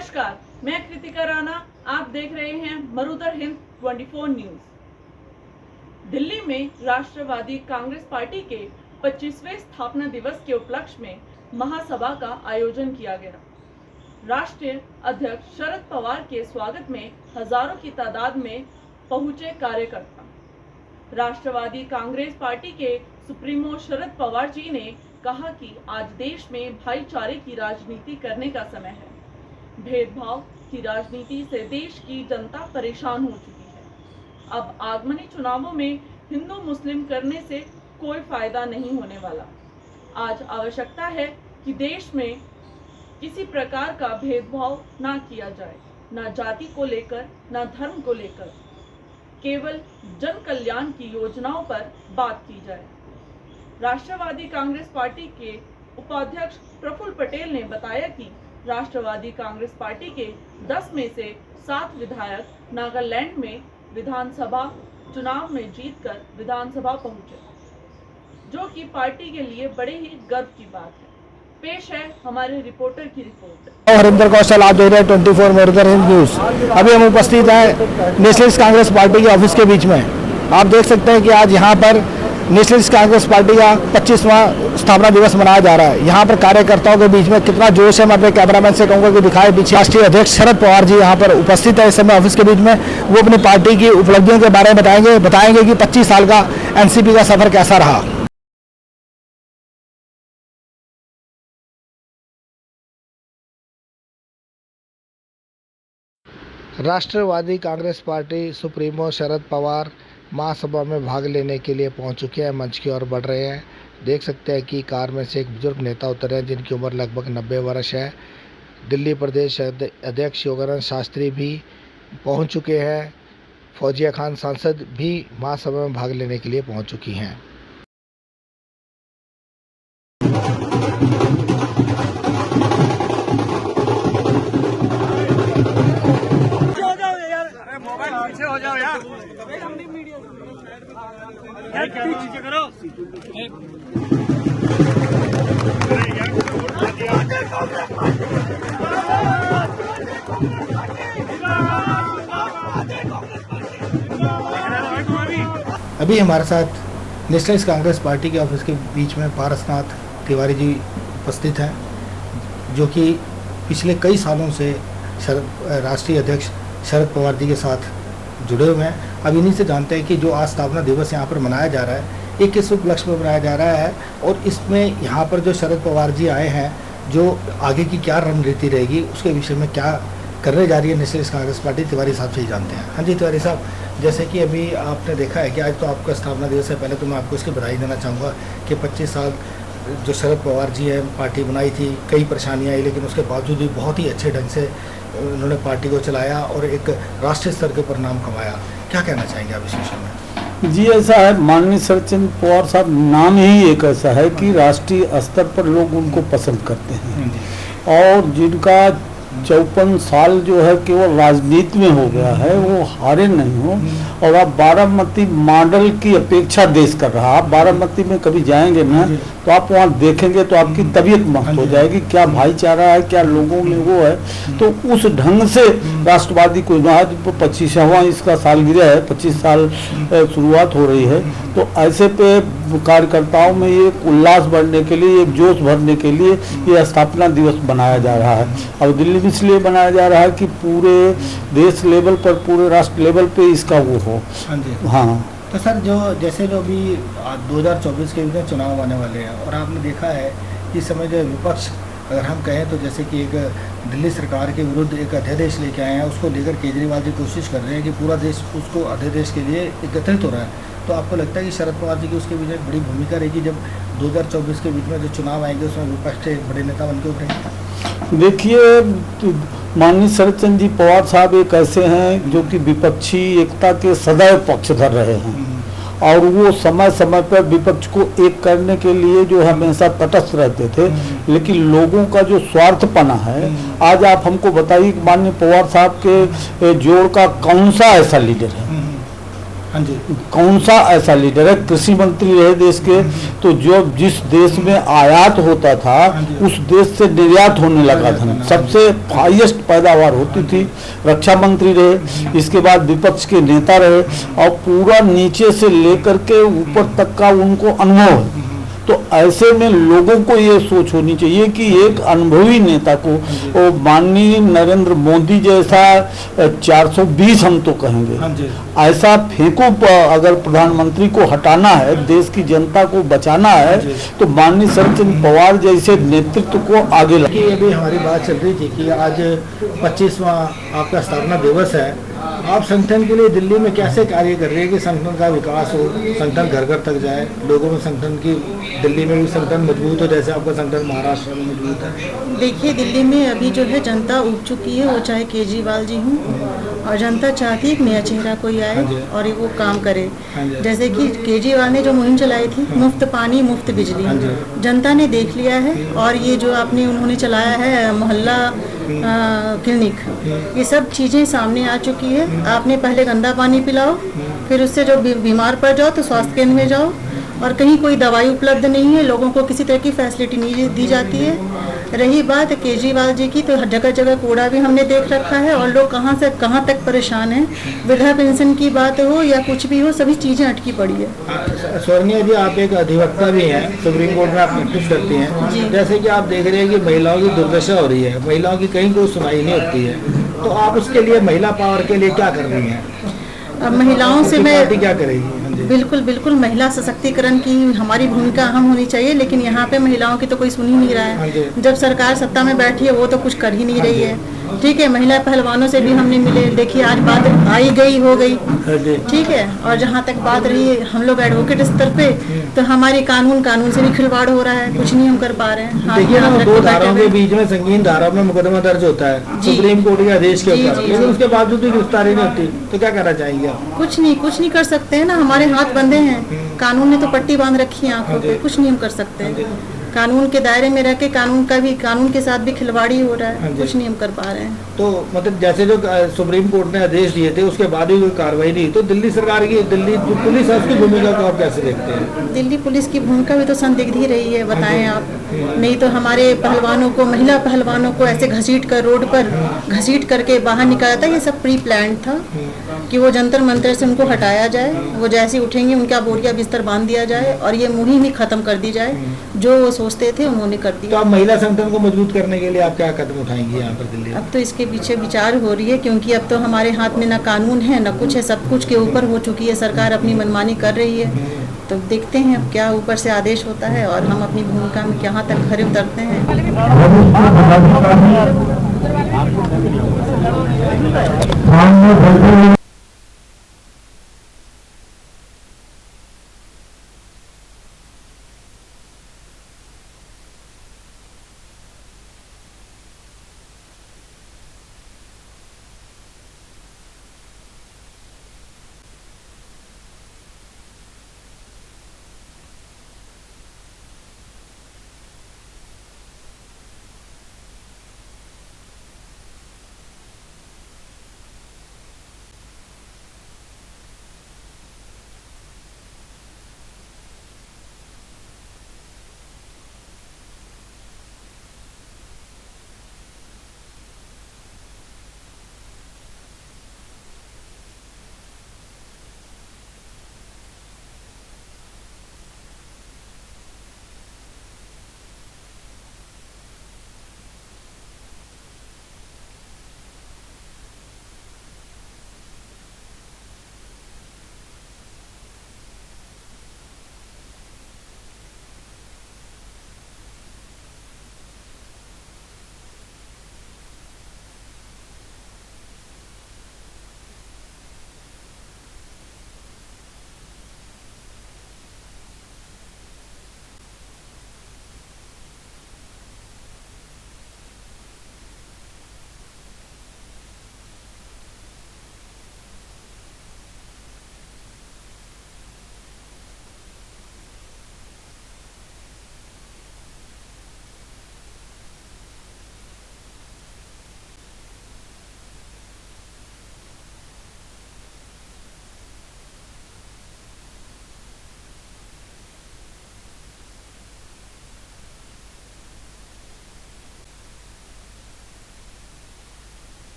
नमस्कार, मैं कृतिका राणा। आप देख रहे हैं मरुधर हिंद 24 न्यूज। दिल्ली में राष्ट्रवादी कांग्रेस पार्टी के 25वें स्थापना दिवस के उपलक्ष्य में महासभा का आयोजन किया गया। राष्ट्रीय अध्यक्ष शरद पवार के स्वागत में हजारों की तादाद में पहुंचे कार्यकर्ता। राष्ट्रवादी कांग्रेस पार्टी के सुप्रीमो शरद पवार जी ने कहा कि आज देश में भाईचारे की राजनीति करने का समय है। भेदभाव की राजनीति से देश की जनता परेशान हो चुकी है। अब आगामी चुनावों में हिंदू मुस्लिम करने से कोई फायदा नहीं होने वाला। आज आवश्यकता है कि देश में किसी प्रकार का भेदभाव ना किया जाए, ना जाति को लेकर, ना धर्म को लेकर। केवल जन कल्याण की योजनाओं पर बात की जाए। राष्ट्रवादी कांग्रेस पार्टी के उपाध्यक्ष प्रफुल्ल पटेल ने बताया कि राष्ट्रवादी कांग्रेस पार्टी के 10 में से 7 विधायक नागालैंड में विधानसभा चुनाव में जीतकर विधानसभा पहुंचे, जो कि पार्टी के लिए बड़े ही गर्व की बात है। पेश है हमारे रिपोर्टर की रिपोर्ट। हरिंदर कौशल, आप देख रहे हैं 24 मरुधर हिंद न्यूज। अभी हम उपस्थित हैं नेशनलिस्ट कांग्रेस पार्टी के ऑफिस के बीच में। आप देख सकते हैं कि आज यहाँ पर नेशनलिस्ट कांग्रेस पार्टी का 25वां स्थापना दिवस मनाया जा रहा है। यहाँ पर कार्यकर्ताओं के बीच में कितना जोश है, मैं अपने कैमरामैन से कहूँगा कि दिखाए पीछे। राष्ट्रीय अध्यक्ष शरद पवार जी यहाँ पर उपस्थित है इस समय ऑफिस के बीच में। वो अपनी पार्टी की उपलब्धियों के बारे में बताएंगे कि 25 साल का एनसीपी का सफर कैसा रहा। राष्ट्रवादी कांग्रेस पार्टी सुप्रीमो शरद पवार महासभा में भाग लेने के लिए पहुंच चुके हैं, मंच की ओर बढ़ रहे हैं। देख सकते हैं कि कार में से एक बुजुर्ग नेता उतरे हैं जिनकी उम्र लगभग 90 वर्ष है। दिल्ली प्रदेश अध्यक्ष योगानंद शास्त्री भी पहुंच चुके हैं। फौजिया खान सांसद भी महासभा में भाग लेने के लिए पहुंच चुकी हैं। हो जाओ यार, पीछे करो। अभी हमारे साथ नेशनलिस्ट कांग्रेस पार्टी के ऑफिस के बीच में पारसनाथ तिवारी जी उपस्थित हैं, जो कि पिछले कई सालों से राष्ट्रीय अध्यक्ष शरद पवार जी के साथ जुड़े हुए हैं। अब इन्हीं से जानते हैं कि जो आज स्थापना दिवस यहाँ पर मनाया जा रहा है, ये किस उपलक्ष्य में मनाया जा रहा है और इसमें यहाँ पर जो शरद पवार जी आए हैं, जो आगे की क्या रणनीति रहेगी, उसके विषय में क्या करने जा रही है नेशनलिस्ट कांग्रेस पार्टी। तिवारी साहब से ही जानते हैं। हाँ जी तिवारी साहब, जैसे कि अभी आपने देखा है कि आज तो आपका स्थापना दिवस है। पहले तो मैं आपको इसकी बधाई देना चाहूँगा कि 25 साल जो शरद पवार जी हैं पार्टी बनाई थी, कई परेशानियाँ आई, लेकिन उसके बावजूद भी बहुत ही अच्छे ढंग से उन्होंने पार्टी को चलाया और एक राष्ट्रीय स्तर के ऊपर नाम कमाया। क्या कहना चाहेंगे आप इस विषय में? जी ऐसा है, माननीय शरद पवार साहब नाम ही एक ऐसा है कि राष्ट्रीय स्तर पर लोग उनको पसंद करते हैं और जिनका 54 साल जो है केवल राजनीति में हो गया है, वो हारे नहीं हो। और आप बारामती मॉडल की अपेक्षा देश कर रहा। आप बारामती में कभी जाएंगे ना तो आप वहाँ देखेंगे तो आपकी तबीयत मस्त हो जाएगी, क्या भाईचारा है, क्या लोगों में वो है। तो उस ढंग से राष्ट्रवादी को आज 25वां इसका सालगिरह है, 25 साल शुरुआत हो रही है। तो ऐसे पे कार्यकर्ताओं में ये उल्लास बढ़ने के लिए, एक जोश भरने के लिए ये स्थापना दिवस बनाया जा रहा है। और दिल्ली में इसलिए बनाया जा रहा है कि पूरे देश लेवल पर, पूरे राष्ट्र लेवल पे इसका वो हो। हाँ तो सर, जो जैसे जो अभी 2024 के भी चुनाव आने वाले हैं और आपने देखा है इस समय जो विपक्ष, अगर हम कहें तो जैसे कि एक दिल्ली सरकार के विरुद्ध एक अध्यादेश लेके आए हैं, उसको लेकर केजरीवाल जी कोशिश कर रहे हैं कि पूरा देश उसको अध्यादेश के लिए एकत्रित हो रहा है। तो आपको लगता है कि शरद पवार जी की उसके बीच एक बड़ी भूमिका रहेगी जब 2024 के बीच में जो चुनाव आएंगे उसमें विपक्ष के बड़े नेता बनके उभरेंगे? देखिए, माननीय शरद जी पवार साहब एक ऐसे हैं जो कि विपक्षी एकता के सदैव पक्षधर रहे हैं और वो समय समय पर विपक्ष को एक करने के लिए जो हमेशा तटस्थ रहते थे। लेकिन लोगों का जो स्वार्थपना है, आज आप हमको बताइए कि माननीय पवार साहब के जोड़ का कौन सा ऐसा लीडर है हाँ जी। कौन सा ऐसा लीडर है, कृषि मंत्री रहे देश के, तो जो जिस देश में आयात होता था उस देश से निर्यात होने लगा था, सबसे हाईएस्ट पैदावार होती थी। रक्षा मंत्री रहे, इसके बाद विपक्ष के नेता रहे, और पूरा नीचे से लेकर के ऊपर तक का उनको अनुभव है। तो ऐसे में लोगों को ये सोच होनी चाहिए कि एक अनुभवी नेता को, वो माननीय नरेंद्र मोदी जैसा 420 हम तो कहेंगे, ऐसा फेंको अगर प्रधानमंत्री को हटाना है, देश की जनता को बचाना है, तो माननीय शरद चंद्र पवार जैसे नेतृत्व को आगे कि अभी हमारी बात चल रही थी कि आज 25वां आपका स्थापना दिवस है। आप संगठन के लिए दिल्ली में कैसे कार्य कर रहे हैं कि संगठन का विकास हो, संगठन घर घर तक जाए, लोगों में संगठन की, दिल्ली में भी संगठन मजबूत हो जैसे आपका संगठन महाराष्ट्र में मजबूत है? देखिए, दिल्ली में अभी जो है जनता उग चुकी है, वो चाहे केजरीवाल जी हों, और जनता चाहती है कि नया चेहरा कोई आए और वो काम करे। जैसे कि केजरीवाल ने जो मुहिम चलाई थी, मुफ्त पानी मुफ्त बिजली, जनता ने देख लिया है। और ये जो आपने उन्होंने चलाया है मोहल्ला क्लिनिक, ये सब चीज़ें सामने आ चुकी है। आपने पहले गंदा पानी पिलाओ, फिर उससे जो बीमार पड़ जाओ तो स्वास्थ्य केंद्र में जाओ, और कहीं कोई दवाई उपलब्ध नहीं है, लोगों को किसी तरह की फैसिलिटी नहीं दी जाती है। रही बात केजरीवाल जी की, तो जगह जगह कूड़ा भी हमने देख रखा है, और लोग कहाँ से कहाँ तक परेशान हैं। वृद्धा पेंशन की बात हो या कुछ भी हो, सभी चीज़ें अटकी पड़ी है। स्वर्णिया जी, आप एक अधिवक्ता भी हैं, सुप्रीम कोर्ट में आप प्रैक्टिस करती हैं। जैसे कि आप देख रहे हैं कि महिलाओं की दुर्दशा हो रही है, महिलाओं की कहीं कोई सुनाई नहीं होती है, तो आप उसके लिए महिला पावर के लिए क्या कर रही हैं? अब महिलाओं से मैं क्या करेगी? बिल्कुल बिल्कुल, महिला सशक्तिकरण की हमारी भूमिका अहम होनी चाहिए, लेकिन यहाँ पे महिलाओं की तो कोई सुन ही नहीं रहा है। जब सरकार सत्ता में बैठी है वो तो कुछ कर ही नहीं रही है। ठीक है, महिला पहलवानों से भी हमने मिले, देखिए आज बात आई गई हो गई, ठीक है। और जहाँ तक बात रही है हम लोग एडवोकेट स्तर पे, तो हमारी कानून से भी खिलवाड़ हो रहा है, कुछ नहीं हम कर पा रहे हैं। देखिए ना, दो धाराओं के बीच में संगीन धाराओं में मुकदमा दर्ज होता है सुप्रीम कोर्ट के आदेश के ऊपर, लेकिन उसके बावजूद भी गिरफ्तारी नहीं होती, तो क्या करना चाहेंगे आप? कुछ नहीं कर सकते हैं ना, हमारे हाथ बंधे हैं, कानून ने तो पट्टी बांध रखी है आंखों पे, कुछ नहीं हम कर सकते हैं। कानून के दायरे में रह के कानून के साथ भी खिलवाड़ी हो रहा है, कुछ नहीं हम कर पा रहे हैं। तो मतलब जैसे जो सुप्रीम कोर्ट ने आदेश दिए थे उसके बाद भी कोई कार्रवाई नहीं, तो दिल्ली सरकार की, दिल्ली जो पुलिस है उसकी भूमिका को आप कैसे देखते हैं? दिल्ली पुलिस की भूमिका भी तो संदिग्ध ही रही है, बताएं आप। नहीं तो हमारे पहलवानों को, महिला पहलवानों को ऐसे घसीट कर, रोड पर घसीट करके बाहर निकाला था। ये सब प्री प्लान था कि वो जंतर मंतर से उनको हटाया जाए, वो जैसे उठेंगे उनका बोरिया बिस्तर बांध दिया जाए और ये मुहिम ही खत्म कर दी जाए। जो वो सोचते थे उन्होंने कर दिया। तो आप महिला संगठन को मजबूत करने के लिए आप क्या कदम उठाएंगे यहाँ पर दिल्ली? अब तो इसके पीछे विचार हो रही है, क्योंकि अब तो हमारे हाथ में ना कानून है ना कुछ है, सब कुछ के ऊपर हो चुकी है सरकार, अपनी मनमानी कर रही है। तो देखते हैं अब क्या ऊपर से आदेश होता है और हम अपनी भूमिका में कहाँ तक खरे उतरते हैं।